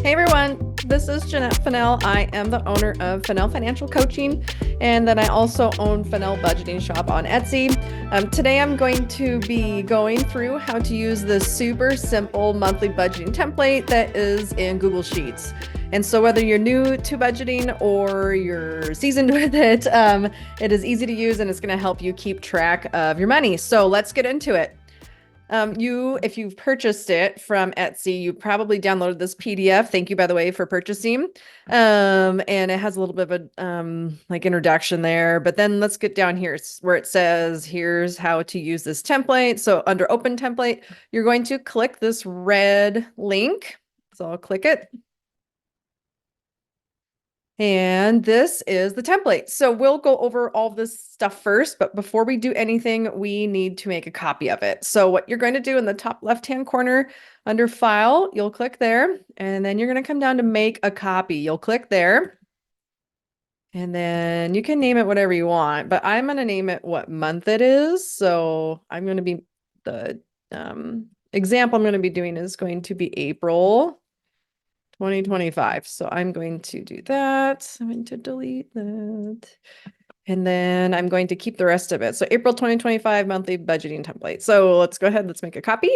Hey everyone, this is Jeanette Fennel. I am the owner of Fennel Financial Coaching, and then I also own Fennel Budgeting Shop on Etsy. Today I'm going to be going through how to use this super simple monthly budgeting template that is in Google Sheets. And so whether you're new to budgeting or you're seasoned with it, it is easy to use and it's going to help you keep track of your money. So let's get into it. If you've purchased it from Etsy, you probably downloaded this PDF. Thank you, by the way, for purchasing. And it has a little bit of a like introduction there. But then let's get down here where it says, here's how to use this template. So under Open Template, you're going to click this red link. So I'll click it. And this is the template. So we'll go over all this stuff first, but before we do anything, we need to make a copy of it. So what you're going to do in the top left-hand corner under File, you'll click there, and then you're going to come down to Make a Copy. You'll click there, and then you can name it whatever you want, but I'm going to name it what month it is. So I'm going to be, the example I'm going to be doing is going to be April 2025. So I'm going to do that. I'm going to delete that. And then I'm going to keep the rest of it. So April 2025 monthly budgeting template. So let's go ahead. Let's make a copy.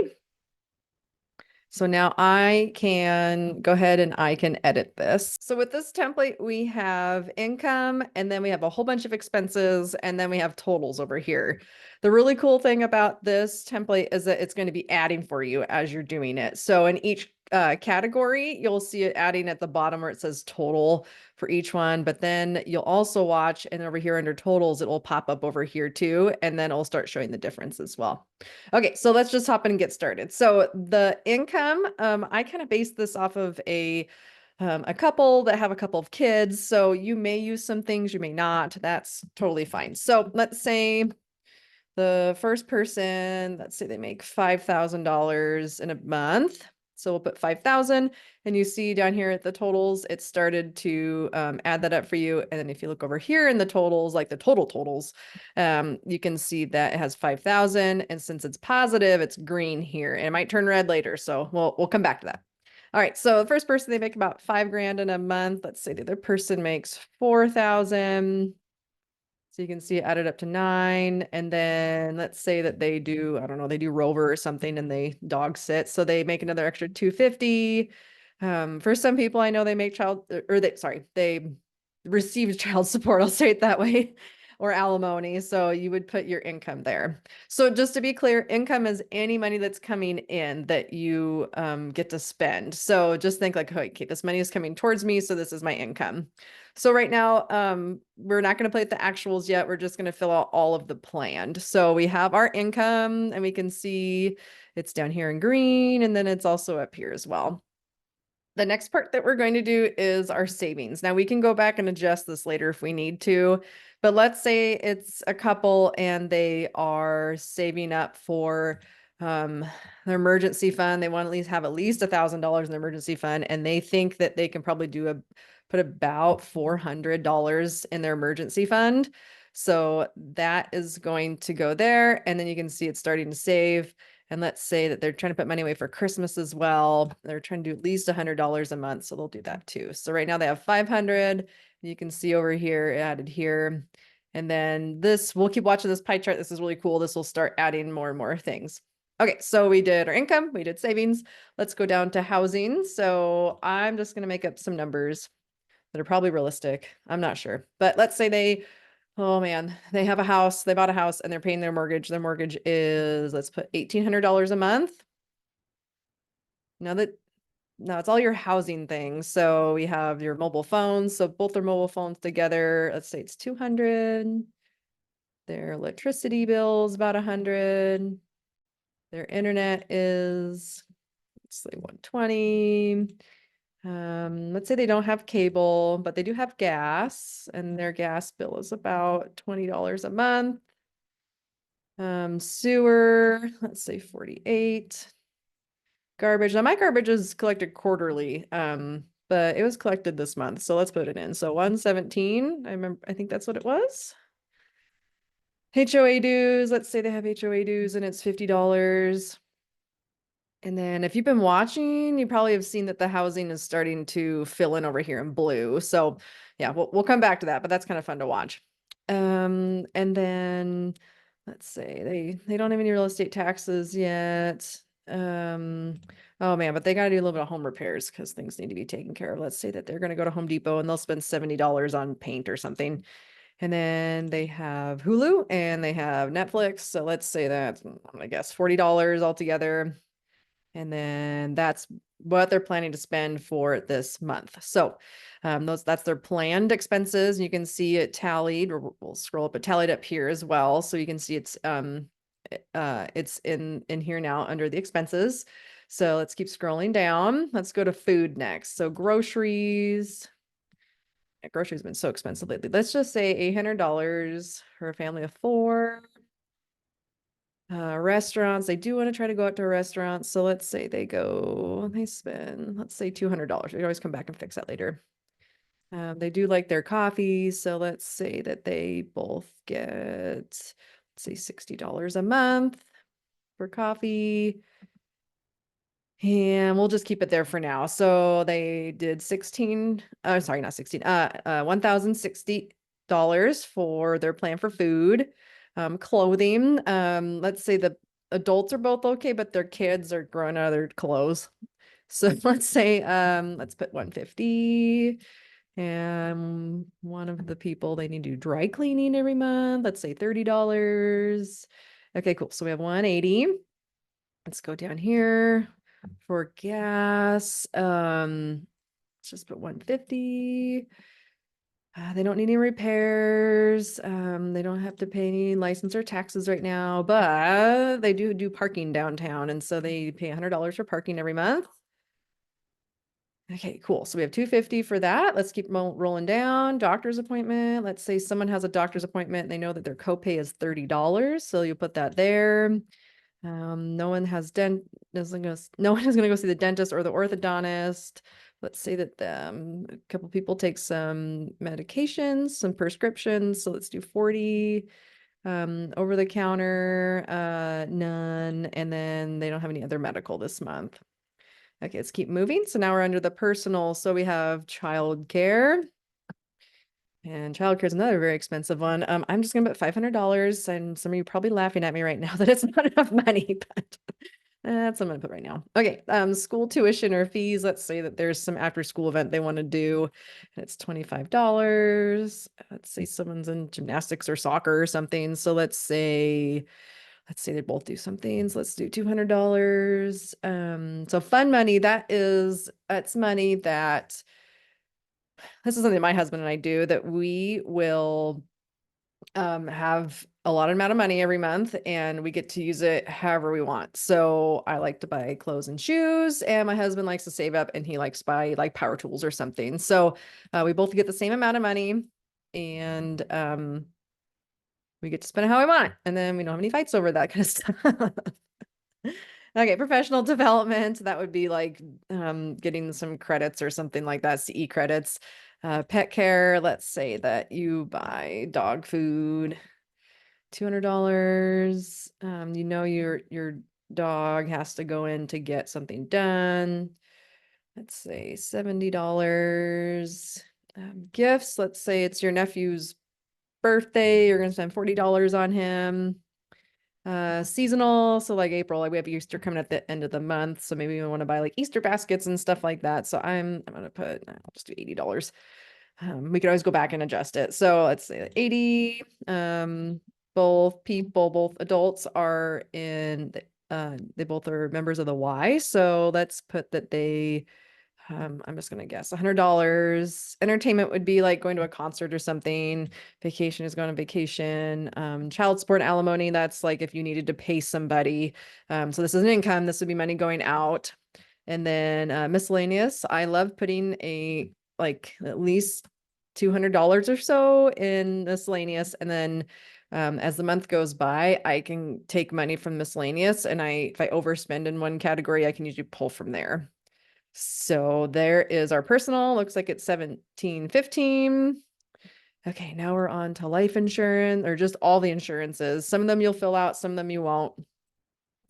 So now I can go ahead and I can edit this. So with this template, we have income, and then we have a whole bunch of expenses, and then we have totals over here. The really cool thing about this template is that it's going to be adding for you as you're doing it. So in each category, you'll see it adding at the bottom where it says total for each one, but then you'll also watch, and over here under totals, it will pop up over here too, and then it'll start showing the difference as well. Okay, so let's just hop in and get started. So the income, I kind of based this off of a couple that have a couple of kids. So you may use some things, you may not. That's totally fine. So let's say the first person, let's say they make $5,000 in a month. So we'll put 5,000, and you see down here at the totals, it started to add that up for you. And then if you look over here in the totals, like the total totals, you can see that it has 5,000. And since it's positive, it's green here, and it might turn red later. So we'll come back to that. All right. So the first person, they make about $5,000 in a month. Let's say the other person makes 4,000. So you can see it added up to 9. And then let's say that they do, I don't know, they do Rover or something and they dog sit. So they make another extra 250. For some people, I know they make they receive child support. I'll say it that way, or alimony. So you would put your income there. So just to be clear, income is any money that's coming in that you get to spend. So just think like, okay, this money is coming towards me. So this is my income. So right now, we're not going to play with the actuals yet. We're just going to fill out all of the planned. So we have our income, and we can see it's down here in green, and then it's also up here as well. The next part that we're going to do is our savings. Now we can go back and adjust this later if we need to, but let's say it's a couple and they are saving up for their emergency fund. They want to have at least $1,000 in their emergency fund, and they think that they can probably put about $400 in their emergency fund. So that is going to go there. And then you can see it's starting to save. And let's say that they're trying to put money away for Christmas as well. They're trying to do at least $100 a month. So they'll do that too. So right now they have 500. You can see over here, added here. And then we'll keep watching this pie chart. This is really cool. This will start adding more and more things. Okay, so we did our income, we did savings. Let's go down to housing. So I'm just going to make up some numbers that are probably realistic. I'm not sure, but let's say they have a house, they bought a house and they're paying their mortgage. Their mortgage is, let's put $1,800 a month. Now it's all your housing things. So we have your mobile phones. So both their mobile phones together, let's say it's 200. Their electricity bill is about 100. Their internet is, let's say 120. Let's say they don't have cable, but they do have gas, and their gas bill is about $20 a month. Sewer, let's say 48. Garbage. Now my garbage is collected quarterly, but it was collected this month. So let's put it in. So 117. I think that's what it was. HOA dues. Let's say they have HOA dues and it's $50. And then if you've been watching, you probably have seen that the housing is starting to fill in over here in blue. So yeah, we'll come back to that, but that's kind of fun to watch. And then let's say they don't have any real estate taxes yet. Oh man, but they got to do a little bit of home repairs because things need to be taken care of. Let's say that they're going to go to Home Depot and they'll spend $70 on paint or something. And then they have Hulu and they have Netflix. So let's say that, I guess, $40 altogether. And then that's what they're planning to spend for this month. So that's their planned expenses. You can see it tallied, or we'll scroll up, it tallied up here as well. So you can see it's in here now under the expenses. So let's keep scrolling down. Let's go to food next. So groceries. Groceries have been so expensive lately. Let's just say $800 for a family of four. Restaurants, they do want to try to go out to a restaurant. So let's say they spend, let's say $200. We can always come back and fix that later. They do like their coffee. So let's say that they both get, let's say $60 a month for coffee. And we'll just keep it there for now. So they did sorry, not 16, $1,060 for their plan for food. Clothing. Let's say the adults are both okay, but their kids are growing out of their clothes. So let's say, let's put 150. And one of the people, they need to do dry cleaning every month. Let's say $30. Okay, cool. So we have 180. Let's go down here for gas. Let's just put 150. They don't need any repairs. They don't have to pay any license or taxes right now, but they do parking downtown. And so they pay $100 for parking every month. Okay, cool. So we have 250 for that. Let's keep rolling down. Doctor's appointment. Let's say someone has a doctor's appointment and they know that their copay is $30. So you put that there. No one has no one is gonna go see the dentist or the orthodontist. Let's say that a couple people take some medications, some prescriptions. So let's do 40. Over the counter, none, and then they don't have any other medical this month. Okay, let's keep moving. So now we're under the personal. So we have childcare. And childcare is another very expensive one. I'm just gonna put $500, and some of you are probably laughing at me right now that it's not enough money, but that's what I'm gonna put right now. Okay, school tuition or fees. Let's say that there's some after school event they want to do, and it's $25. Let's say someone's in gymnastics or soccer or something. So let's say they both do some things. Let's do $200. So fun money, that's money that this is something my husband and I do, that we will have a lot amount of money every month and we get to use it however we want. So I like to buy clothes and shoes, and my husband likes to save up and he likes to buy like power tools or something. So we both get the same amount of money, and we get to spend it how we want. And then we don't have any fights over that kind of stuff. Okay, professional development. That would be like getting some credits or something like that, CE credits. Pet care, let's say that you buy dog food, $200. Your dog has to go in to get something done. Let's say $70. Gifts, let's say it's your nephew's birthday, you're gonna spend $40 on him. Seasonal, so like April, like we have Easter coming at the end of the month, so maybe we want to buy like Easter baskets and stuff like that. So I'm gonna I'll just do $80. We could always go back and adjust it. So let's say 80. Both adults are they both are members of the Y. So let's put that I'm just gonna guess $100. Entertainment would be like going to a concert or something. Vacation is going on vacation. Child support alimony, that's like if you needed to pay somebody. So this is an income, this would be money going out. And then miscellaneous, I love putting at least $200 or so in miscellaneous. And then as the month goes by, I can take money from miscellaneous, and if I overspend in one category, I can usually pull from there. So there is our personal. Looks like it's 1715. Okay, now we're on to life insurance, or just all the insurances. Some of them you'll fill out, some of them you won't.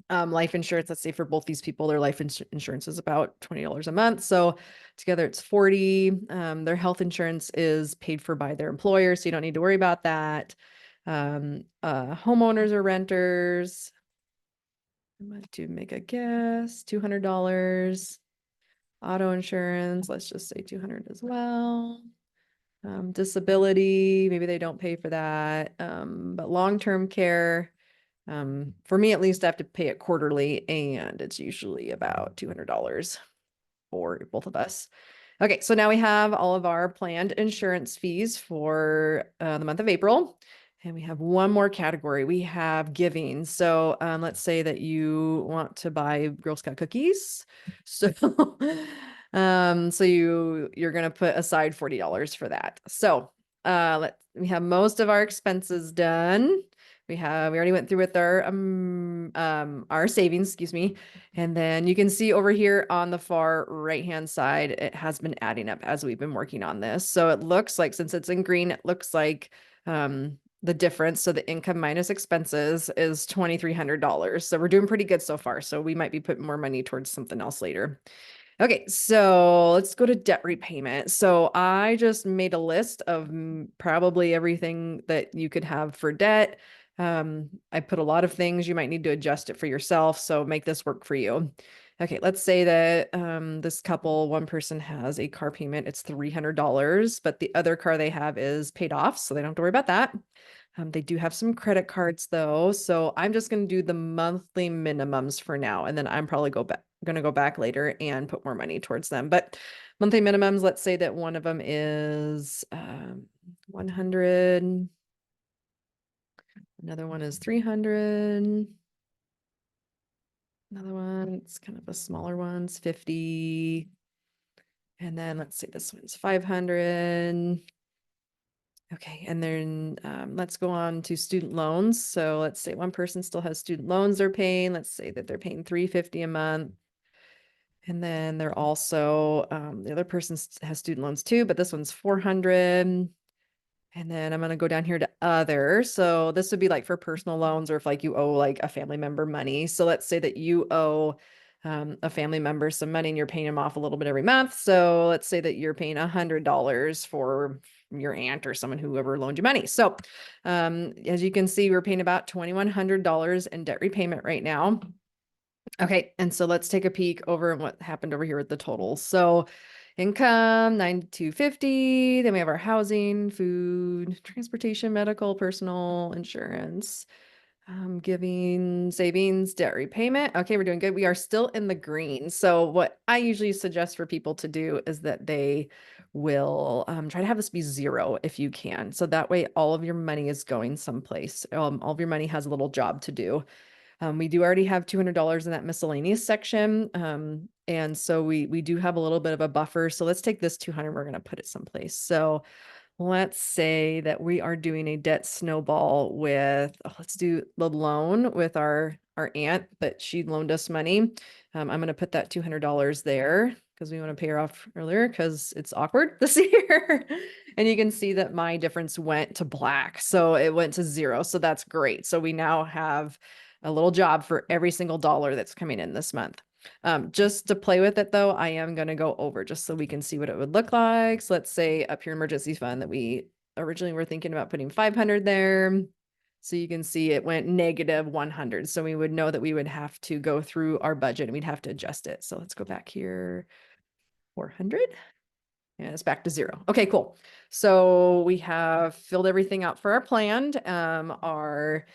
Life insurance, let's say for both these people, their life insurance is about $20 a month. So together it's 40. Their health insurance is paid for by their employer, so you don't need to worry about that. Homeowners or renters, I'm going to make a guess, $200. Auto insurance, let's just say 200 as well. Disability, maybe they don't pay for that. But long-term care, for me at least, I have to pay it quarterly, and it's usually about $200 for both of us. Okay, so now we have all of our planned insurance fees for the month of April. And we have one more category. We have giving. So let's say that you want to buy Girl Scout cookies. So you're gonna put aside $40 for that. So we have most of our expenses done. We already went through with our savings, excuse me. And then you can see over here on the far right-hand side, it has been adding up as we've been working on this. So it looks like, since it's in green, it looks like the difference. So the income minus expenses is $2,300. So we're doing pretty good so far. So we might be putting more money towards something else later. Okay, so let's go to debt repayment. So I just made a list of probably everything that you could have for debt. I put a lot of things. You might need to adjust it for yourself. So make this work for you. Okay, let's say that this couple, one person has a car payment. It's $300, but the other car they have is paid off, so they don't have to worry about that. They do have some credit cards though. So I'm just going to do the monthly minimums for now. And then I'm probably going to go back later and put more money towards them. But monthly minimums, let's say that one of them is 100. Another one is 300. Another one, it's kind of a smaller one's 50. And then let's say this one's 500. Okay, and then let's go on to student loans. So let's say one person still has student loans they're paying. Let's say that they're paying $350 a month. And then they're also, the other person has student loans too, but this one's 400. And then I'm going to go down here to other. So this would be like for personal loans, or if like you owe like a family member money. So let's say that you owe a family member some money and you're paying them off a little bit every month. So let's say that you're paying $100 for your aunt or someone, whoever loaned you money. So as you can see, we're paying about $2,100 in debt repayment right now. Okay, and so let's take a peek over what happened over here with the totals. So income, 9,250. Then we have our housing, food, transportation, medical, personal, insurance, giving, savings, debt repayment. Okay, we're doing good. We are still in the green. So what I usually suggest for people to do is that they will try to have this be zero if you can. So that way all of your money is going someplace. All of your money has a little job to do. We do already have $200 in that miscellaneous section. And so we do have a little bit of a buffer. So let's take this 200, we're going to put it someplace. So let's say that we are doing a debt snowball with, let's do the loan with our aunt, but she loaned us money. I'm going to put that $200 there because we want to pay her off earlier because it's awkward this year. And you can see that my difference went to black. So it went to zero. So that's great. So we now have a little job for every single dollar that's coming in this month. Just to play with it though, I am going to go over just so we can see what it would look like. So let's say up here, emergency fund, that we originally were thinking about putting 500 there. So you can see it went negative 100. So we would know that we would have to go through our budget and we'd have to adjust it. So let's go back here, 400. And it's back to zero. Okay, cool. So we have filled everything out for our planned. Our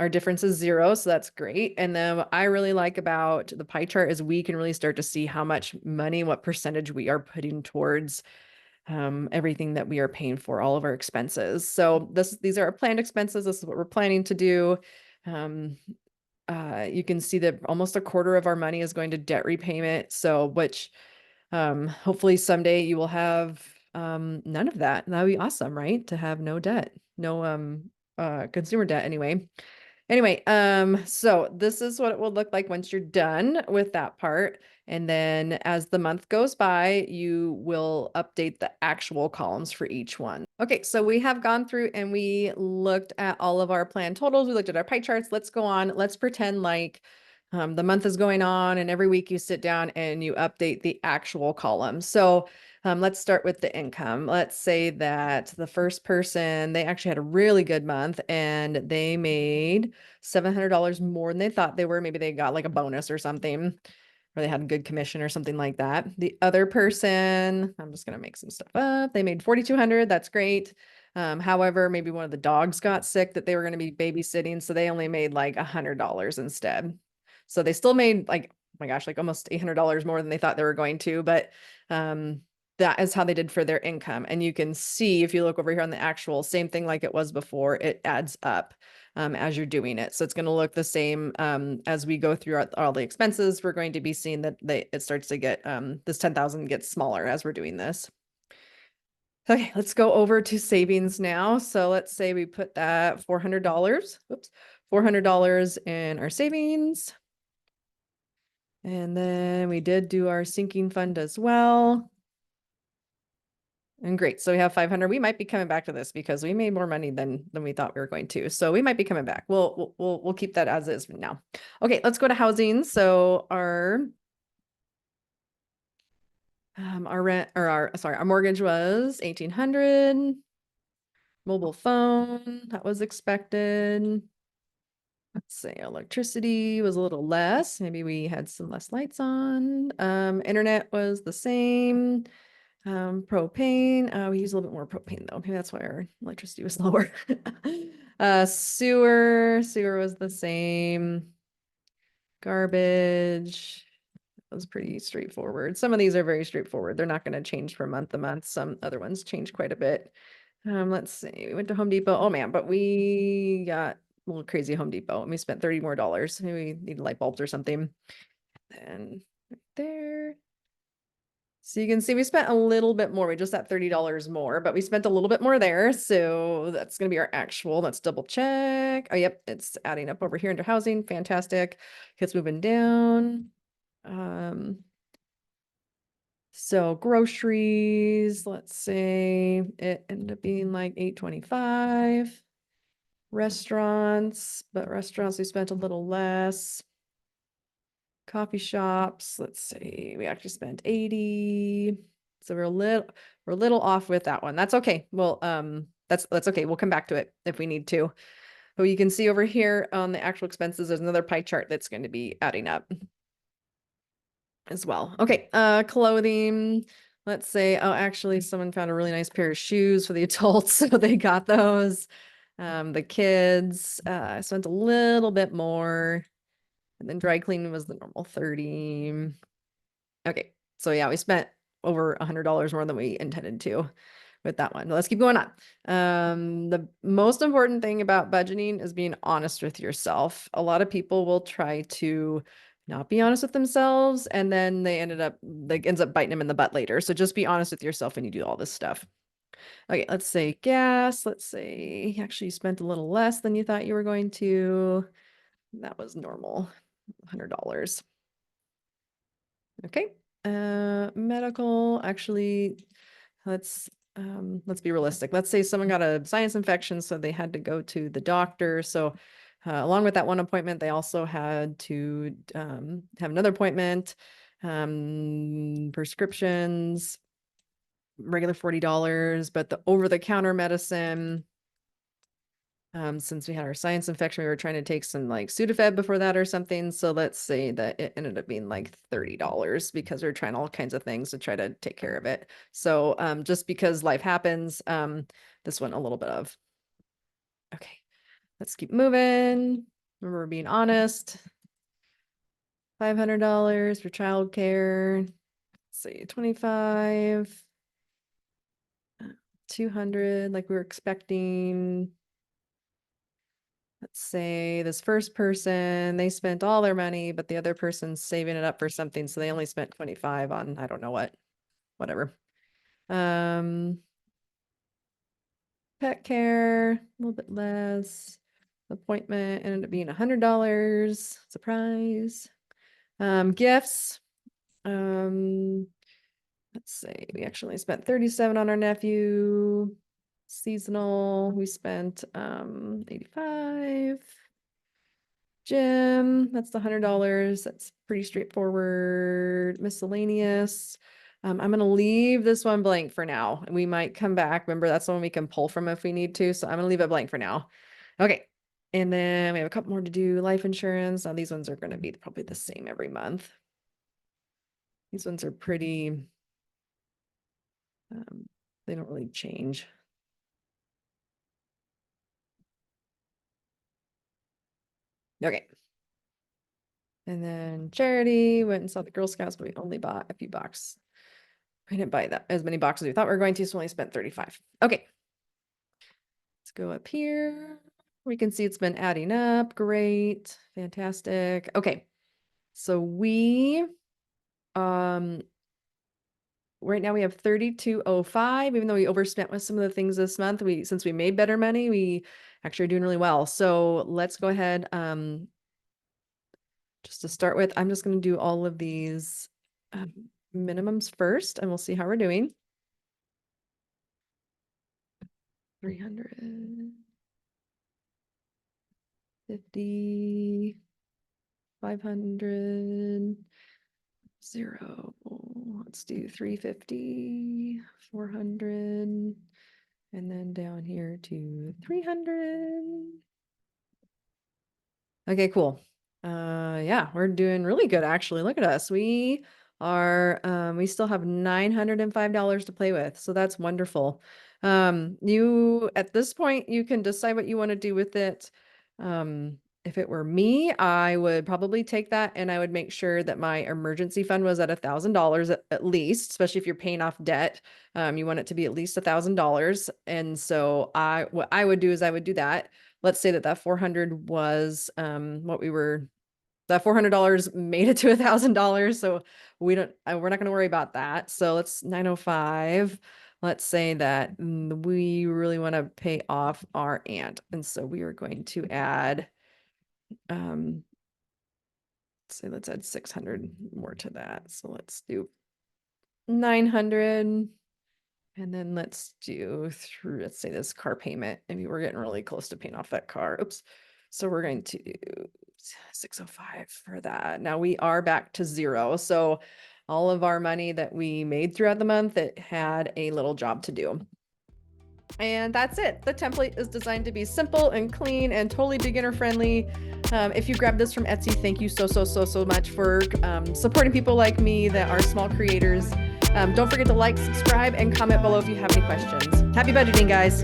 difference is zero, so that's great. And then what I really like about the pie chart is we can really start to see how much money, what percentage we are putting towards everything that we are paying for, all of our expenses. So these are our planned expenses. This is what we're planning to do. You can see that almost a quarter of our money is going to debt repayment. So which hopefully someday you will have none of that. That would be awesome, right? To have no debt, no consumer debt anyway. Anyway, so this is what it will look like once you're done with that part. And then as the month goes by, you will update the actual columns for each one. Okay, so we have gone through and we looked at all of our plan totals. We looked at our pie charts. Let's go on. Let's pretend like the month is going on and every week you sit down and you update the actual column. So let's start with the income. Let's say that the first person, they actually had a really good month and they made $700 more than they thought they were. Maybe they got like a bonus or something, or they had a good commission or something like that. The other person, I'm just going to make some stuff up. They made 4,200. That's great. However, maybe one of the dogs got sick that they were going to be babysitting. So they only made like $100 instead. So they still made like, oh my gosh, like almost $800 more than they thought they were going to. But that is how they did for their income. And you can see if you look over here on the actual, same thing like it was before, it adds up as you're doing it. So it's going to look the same as we go through all the expenses. We're going to be seeing that it starts to get, this 10,000 gets smaller as we're doing this. Okay, let's go over to savings now. So let's say we put that $400, whoops, $400 in our savings. And then we did do our sinking fund as well. And great. So we have 500. We might be coming back to this because we made more money than we thought we were going to. So we might be coming back. We'll keep that as is now. Okay, let's go to housing. So our rent or our mortgage was 1,800. Mobile phone, that was expected. Let's say electricity was a little less. Maybe we had some less lights on. Internet was the same. Propane, we use a little bit more propane though. Maybe that's why our electricity was lower. Sewer was the same. Garbage was pretty straightforward. Some of these are very straightforward. They're not going to change from month to month. Some other ones change quite a bit. Let's see. We went to Home Depot. Oh man, but we got a little crazy at Home Depot and we spent $30 more. Maybe we need light bulbs or something. And right there. So you can see we spent a little bit more. We just at $30 more, but we spent a little bit more there. So that's going to be our actual. Let's double check. Oh, yep. It's adding up over here into housing. Fantastic. It's moving down. So groceries, let's say it ended up being like 825. Restaurants, but restaurants we spent a little less. Coffee shops, let's see, we actually spent 80. So we're a little off with that one. That's okay. Well, that's okay. We'll come back to it if we need to. But you can see over here on the actual expenses, there's another pie chart that's going to be adding up as well. Okay, clothing. Let's say, oh, actually someone found a really nice pair of shoes for the adults, so they got those. The kids, I spent a little bit more. And then dry cleaning was the normal 30. Okay, so yeah, we spent over $100 more than we intended to with that one. Let's keep going on. The most important thing about budgeting is being honest with yourself. A lot of people will try to not be honest with themselves, and then they ends up biting them in the butt later. So just be honest with yourself when you do all this stuff. Okay, let's say gas. Let's say actually you spent a little less than you thought you were going to. That was normal, $100. Okay. Medical, actually, let's be realistic. Let's say someone got a sinus infection, so they had to go to the doctor. So along with that one appointment, they also had to have another appointment, prescriptions, regular $40, but the over-the-counter medicine, since we had our sinus infection, we were trying to take some like Sudafed before that or something. So let's say that it ended up being like $30 because we are trying all kinds of things to try to take care of it. So just because life happens, this one a little bit of. Okay, let's keep moving. Remember being honest. $500 for childcare. Let's see, 25. 200 like we were expecting. Let's say this first person, they spent all their money, but the other person's saving it up for something. So they only spent 25 on, I don't know what, whatever. Um, Pet care, a little bit less. Appointment ended up being $100. Surprise. Gifts. Let's see. We actually spent 37 on our nephew. Seasonal. We spent 85. Gym, that's the $100. That's pretty straightforward. Miscellaneous. I'm gonna leave this one blank for now. And we might come back. Remember, that's the one we can pull from if we need to. So I'm gonna leave it blank for now. Okay. And then we have a couple more to do. Life insurance. Now these ones are gonna be probably the same every month. These ones are pretty, they don't really change. Okay. And then charity, went and saw the Girl Scouts, but we only bought a few boxes. We didn't buy that as many boxes as we thought we were going to, so we only spent 35. Okay. Let's go up here. We can see it's been adding up. Great. Fantastic. Okay. So right now we have 3205. Even though we overspent with some of the things this month, since we made better money, we actually are doing really well. So let's go ahead. Just to start with, I'm just going to do all of these minimums first, and we'll see how we're doing. 300, 50, 500, 0. Let's do 350, 400, and then down here to 300. Okay, cool. Yeah, we're doing really good actually. Look at us. We still have $905 to play with. So that's wonderful. At this point, you can decide what you want to do with it. If it were me, I would probably take that and I would make sure that my emergency fund was at $1,000 at least, especially if you're paying off debt. You want it to be at least $1,000. And so what I would do is I would do that. Let's say that 400 was that $400 made it to $1,000. So we're not going to worry about that. So let's 905. Let's say that we really want to pay off our aunt. And so we are going to add, let's add 600 more to that. So let's do 900. And then let's say this car payment. Maybe we're getting really close to paying off that car. Oops. So we're going to do 605 for that. Now we are back to 0. So all of our money that we made throughout the month, it had a little job to do. And that's it. The template is designed to be simple and clean and totally beginner friendly. If you grabbed this from Etsy, thank you so much for supporting people like me that are small creators. Don't forget to like, subscribe, and comment below if you have any questions. Happy budgeting, guys.